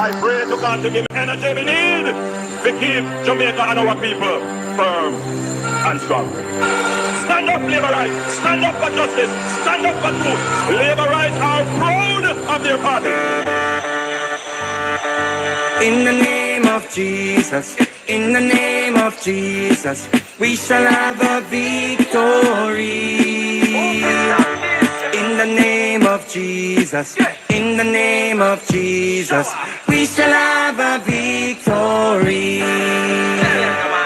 I pray to God to give me energy we need to keep Jamaica and our people firm and strong. Stand up, labor rights. Stand up for justice. Stand up for truth. Labor rights are proud of their party. In the name of Jesus, in the name of Jesus, we shall have a victory. In the name of Jesus, in the name of Jesus, we shall have a victory.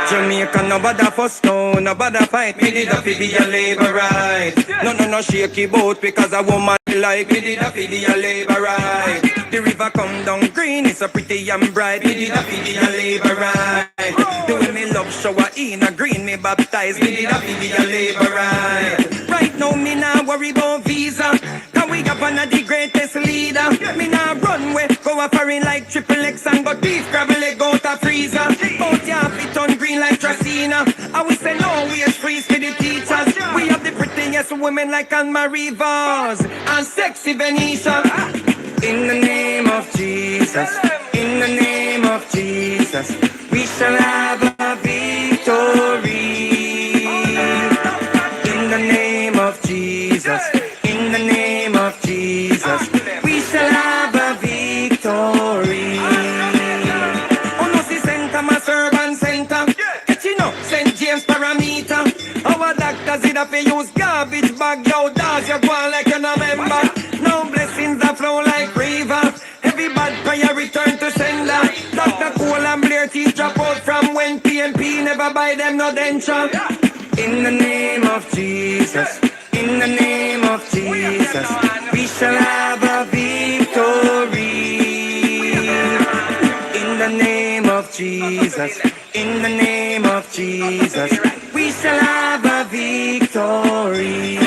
Jamaica, no bother for stone, no bother fight. Me did a be a labor right. No shaky boat because a woman like me did a be a labor right. The river come down green, it's so pretty and bright. Me did a be a labor right. The way me love shower in a green, me baptize. Me did a be a labor right. Right now me nah worry about visa, cause we got one of the greatest leader. Me nah run way, go a foreign like Triple X and go beef gravel leg out a freezer. Bout ya fit on green like Tracina. I will say no, we is freeze for the teachers. We have the prettiest women like Anne-Marie Vaz and sexy Venetia. In the name of Jesus, in the name of Jesus, we shall have a victory. In the name of Jesus, in the name of Jesus, we shall have a victory. Oh no, see St. Thomas Urban Center, catching up St. James Parameter. Our doctors in a fi use garbage bag, yo, does you go on like you no member. No blessings that flow like river. Every bad prayer return to sender. Dr. Cole and Blair teach drop out from when PNP never buy them no denture. In the name of Jesus, in the name of Jesus, we shall have a victory. In the name of Jesus, in the name of Jesus, we shall have a victory.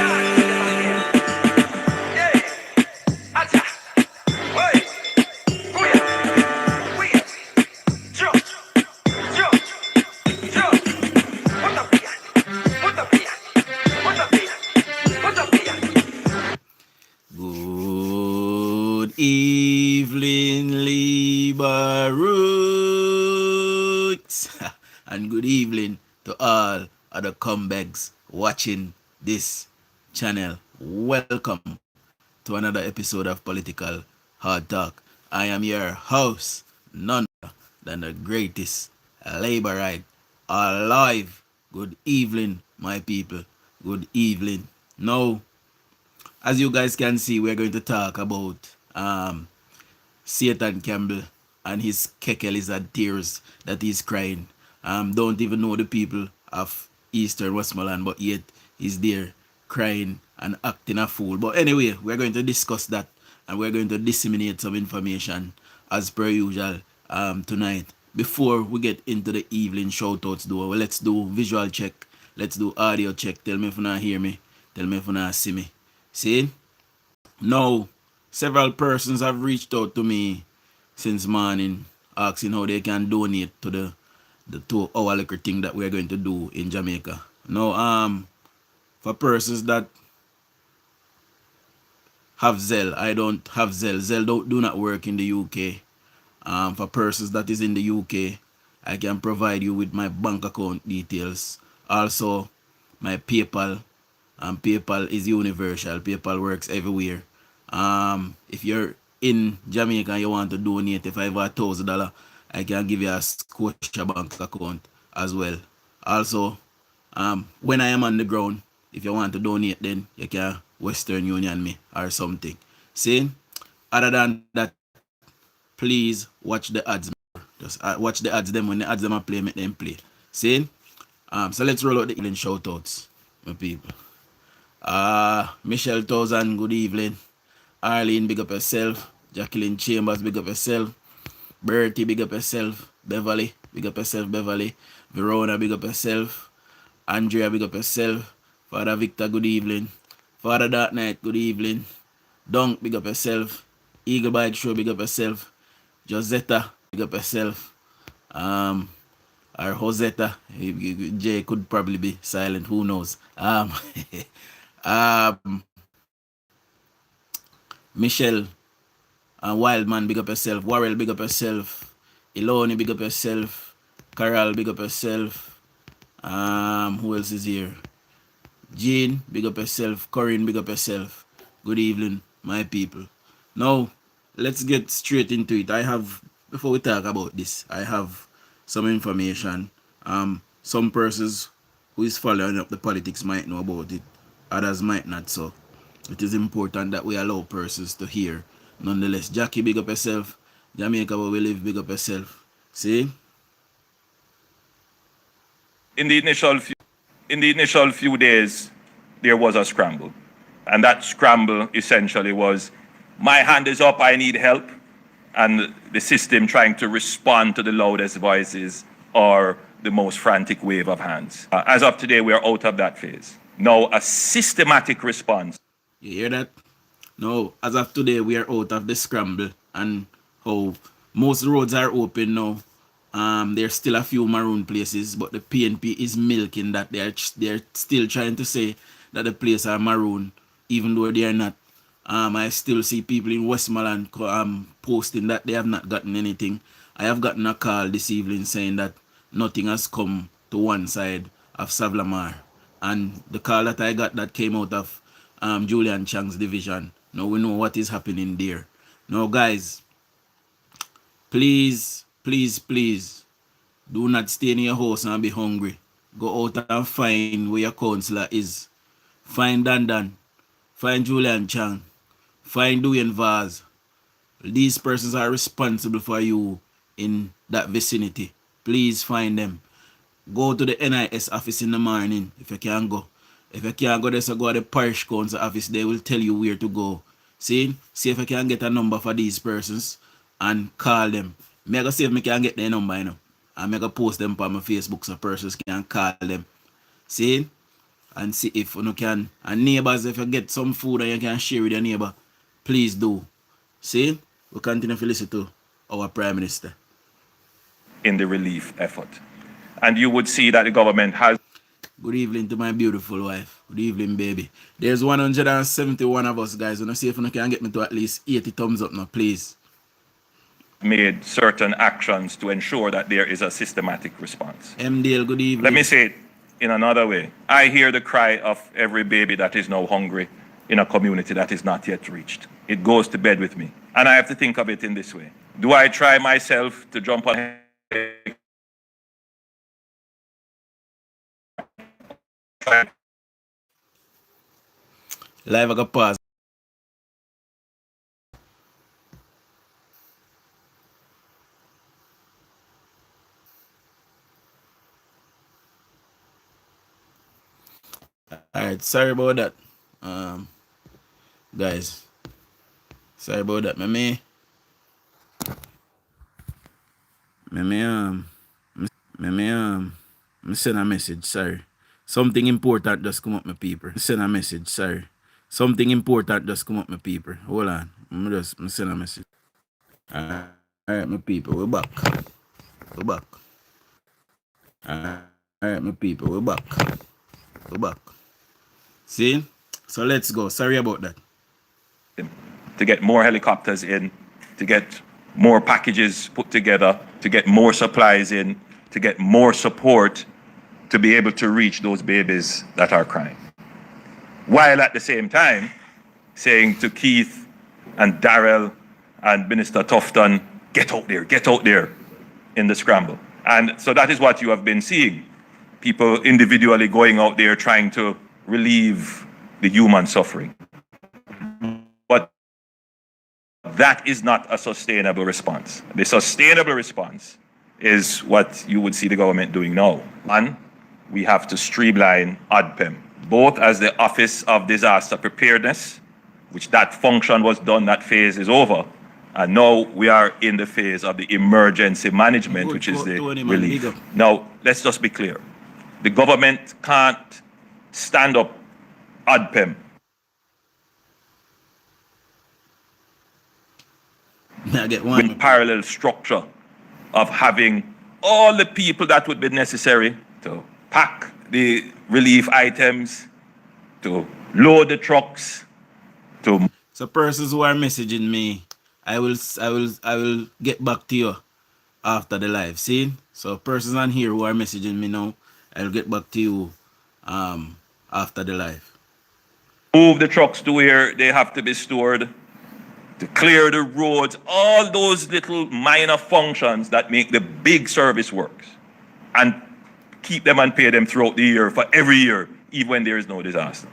Good evening, Libra Roots, and good evening to all other comebacks watching this channel. Welcome to another episode of Political Hard Talk. I am your host, none other than the greatest Labourite alive. Good evening, my people. Good evening. Now, as you guys can see, we're going to talk about Satan Campbell and his Kekelizard tears that he's crying. Don't even know the people of Eastern Westmoreland, but yet he's there crying and acting a fool. But anyway, we're going to discuss that and we're going to disseminate some information as per usual tonight. Before we get into the evening shoutouts, though, let's do visual check. Let's do audio check. Tell me if you not hear me. Tell me if you not see me. See? Now, several persons have reached out to me since morning asking how they can donate to the 2 hour liquor thing that we're going to do in Jamaica. Now, for persons that have Zelle, I don't have Zelle. Zelle do not work in the UK. For persons that is in the UK, I can provide you with my bank account details. Also, my PayPal. PayPal is universal. PayPal works everywhere. If you're in Jamaica and you want to donate $5,000, I can give you a Scotia bank account as well. Also, when I am on the ground, if you want to donate, then you can Western Union me or something. See? Other than that, please watch the ads. Just watch the ads. Them when the ads them are play, make them play. See? So let's roll out the evening shoutouts, my people. Michelle Townsend, good evening. Arlene, big up yourself. Jacqueline Chambers, big up yourself. Bertie, big up yourself. Beverly, big up yourself, Beverly. Verona, big up yourself. Andrea, big up yourself. Father Victor, good evening. Father Dark Knight, good evening. Dunk, big up yourself. Eagle Bike Show, big up yourself. Josetta, big up yourself. Or Josetta, J could probably be silent, who knows. Michelle, Wildman, big up yourself. Warrell, big up yourself. Iloni, big up yourself. Carol, big up yourself. Who else is here? Jane, big up yourself. Corinne, big up yourself. Good evening, my people. Now, let's get straight into it. Before we talk about this, I have some information. Some persons who is following up the politics might know about it. Others might not, so it is important that we allow persons to hear. Nonetheless, Jackie, big up yourself. Jamaica, where we live, big up yourself. See? In the initial few days, there was a scramble. And that scramble essentially was, my hand is up, I need help. And the system trying to respond to the loudest voices or the most frantic wave of hands. As of today, we are out of that phase. Now, a systematic response. You hear that? No, as of today, we are out of the scramble, and how most roads are open now. There's still a few maroon places, but the PNP is milking that. They're still trying to say that the places are maroon, even though they are not. I still see people in Westmoreland posting that they have not gotten anything. I have gotten a call this evening saying that nothing has come to one side of Savlamar. And the call that I got that came out of Julian Chang's division. Now we know what is happening there. Now guys, please, please, please, do not stay in your house and be hungry. Go out and find where your counselor is. Find Dandan. Find Julian Chang. Find Duane Vaz. These persons are responsible for you in that vicinity. Please find them. Go to the NIS office in the morning if you can go. If you can't go there, so go to the parish council office. They will tell you where to go. See if I can get a number for these persons and call them. Me go see if I can get their number, you know. And I go post them on my Facebook so persons can call them. See? And see if you can. And neighbors, if you get some food and you can share with your neighbor, please do. See? We continue to listen to our Prime Minister. In the relief effort. And you would see that the government has... Good evening to my beautiful wife. Good evening, baby. There's 171 of us, guys. Wanna see if you can get me to at least 80 thumbs up now, please. Made certain actions to ensure that there is a systematic response. MDL, good evening. Let me say it in another way. I hear the cry of every baby that is now hungry in a community that is not yet reached. It goes to bed with me. And I have to think of it in this way. Do I try myself to jump on... Live, I got pause. Alright, sorry about that. Guys. Sorry about that. Me send a message, sorry. Something important just come up, my people. Send a message, sorry. Something important just come up, my people. Hold on. I'm send a message. Alright, my people, we're back. We're back. Alright, my people, we're back. We're back. See? So let's go. Sorry about that. To get more helicopters in, to get more packages put together, to get more supplies in, to get more support to be able to reach those babies that are crying. While at the same time saying to Keith and Darrell and Minister Tufton, get out there in the scramble. And so that is what you have been seeing. People individually going out there trying to relieve the human suffering. But that is not a sustainable response. The sustainable response is what you would see the government doing now. One, we have to streamline ODPEM, both as the Office of Disaster Preparedness, which that function was done, that phase is over. And now we are in the phase of the emergency management, which is the relief. Now, let's just be clear. The government can't stand up ODPEM. With parallel structure of having all the people that would be necessary to pack the relief items, to load the trucks, to... So persons who are messaging me I will get back to you after the live. See? So persons on here who are messaging me now, I'll get back to you after the live. Move the trucks to where they have to be stored, to clear the roads, all those little minor functions that make the big service works, and keep them and pay them throughout the year for every year, even when there is no disaster.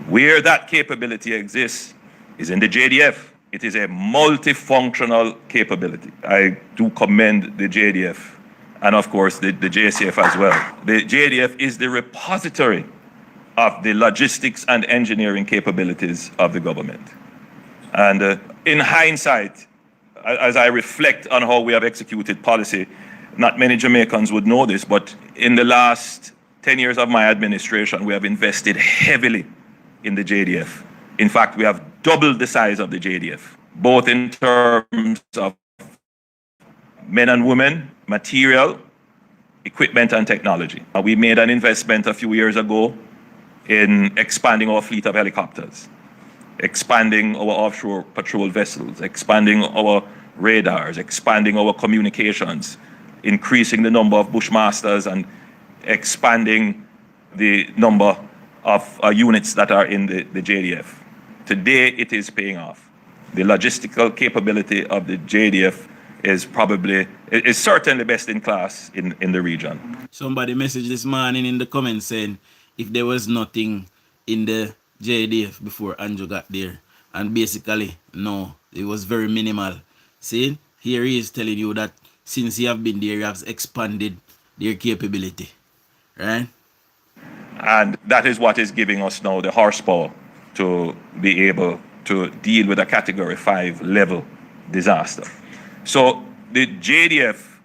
Where that capability exists is in the JDF. It is a multifunctional capability. I do commend the JDF and, of course, the JCF as well. The JDF is the repository of the logistics and engineering capabilities of the government. And in hindsight, as I reflect on how we have executed policy, not many Jamaicans would know this, but in the last 10 years of my administration, we have invested heavily in the JDF. In fact, we have doubled the size of the JDF, both in terms of men and women, material, equipment, and technology. We made an investment a few years ago in expanding our fleet of helicopters, expanding our offshore patrol vessels, expanding our radars, expanding our communications, increasing the number of bushmasters, and expanding the number of units that are in the JDF. Today, it is paying off. The logistical capability of the JDF is certainly best in class in the region. Somebody messaged this morning in the comments saying if there was nothing in the JDF before Andrew got there. And basically, no, it was very minimal. See, here he is telling you that since he have been there, he has expanded their capability. Right? And that is what is giving us now the horsepower to be able to deal with a Category 5 level disaster. So the JDF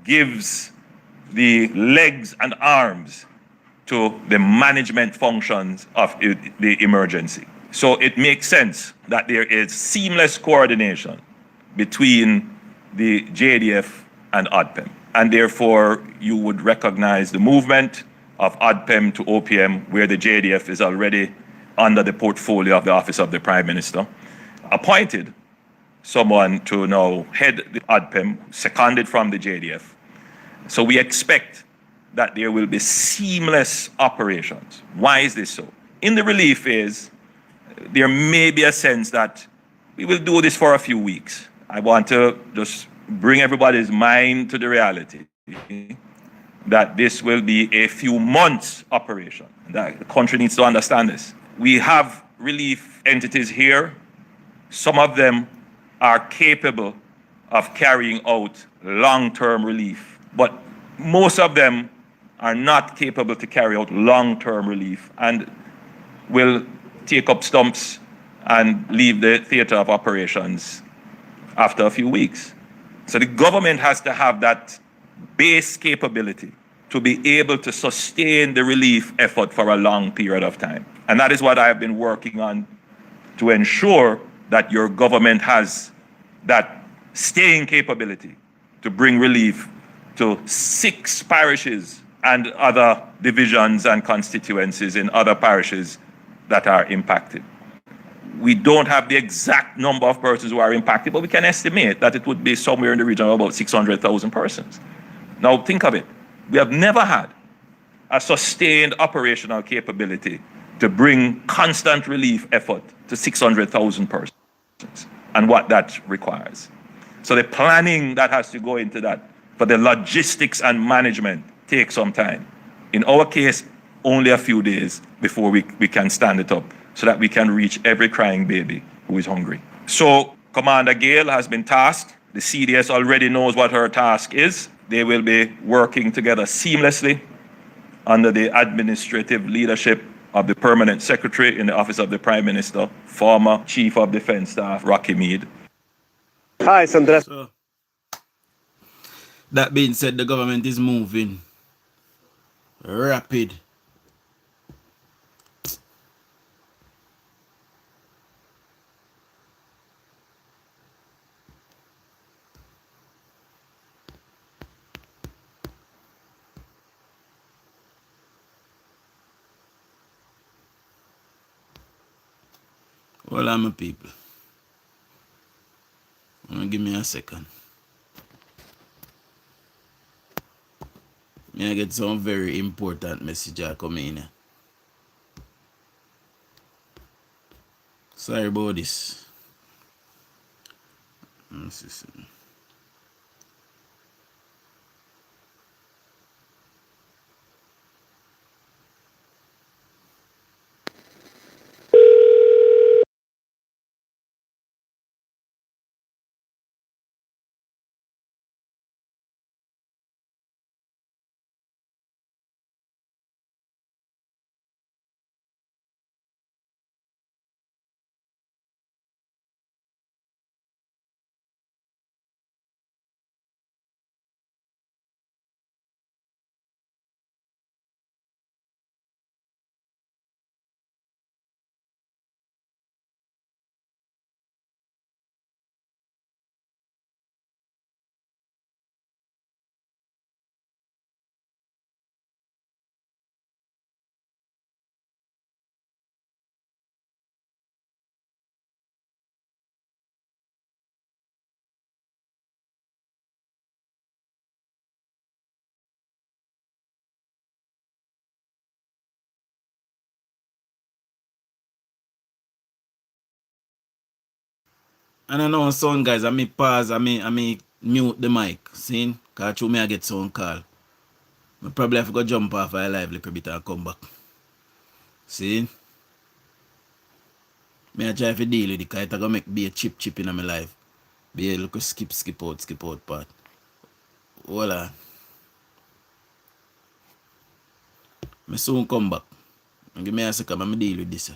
gives the legs and arms to the management functions of the emergency. So it makes sense that there is seamless coordination between the JDF and ODPEM. And therefore, you would recognize the movement of ODPEM to OPM, where the JDF is already under the portfolio of the Office of the Prime Minister, appointed someone to now head the ODPEM, seconded from the JDF. So we expect that there will be seamless operations. Why is this so? In the relief phase, there may be a sense that we will do this for a few weeks. I want to just bring everybody's mind to the reality that this will be a few months operation. That the country needs to understand this. We have relief entities here. Some of them are capable of carrying out long-term relief, but most of them are not capable to carry out long-term relief and will take up stumps and leave the theater of operations after a few weeks. So the government has to have that base capability to be able to sustain the relief effort for a long period of time. And that is what I have been working on to ensure that your government has that staying capability to bring relief to 6 parishes and other divisions and constituencies in other parishes that are impacted. We don't have the exact number of persons who are impacted, but we can estimate that it would be somewhere in the region of about 600,000 persons. Now think of it. We have never had a sustained operational capability to bring constant relief effort to 600,000 persons and what that requires. So the planning that has to go into that for the logistics and management takes some time. In our case, only a few days before we can stand it up so that we can reach every crying baby who is hungry. So Commander Gale has been tasked. The CDS already knows what her task is. They will be working together seamlessly under the administrative leadership of the Permanent Secretary in the Office of the Prime Minister, former Chief of Defense Staff, Rocky Mead. Hi, Sandra. So, that being said, the government is moving rapid. Well, I'm a people. Give me a second. I get some very important message coming in. Sorry about this. Let's see. And I know sound guys, I may pause, I may mute the mic. See? Cause through me I get sound call. I probably have to go jump off a live little bit and come back. See? Me I try to deal with it because it's gonna make be a chip in my life. Be a little skip out part. Voila. Me soon come back. Give me a second, I'm deal with this.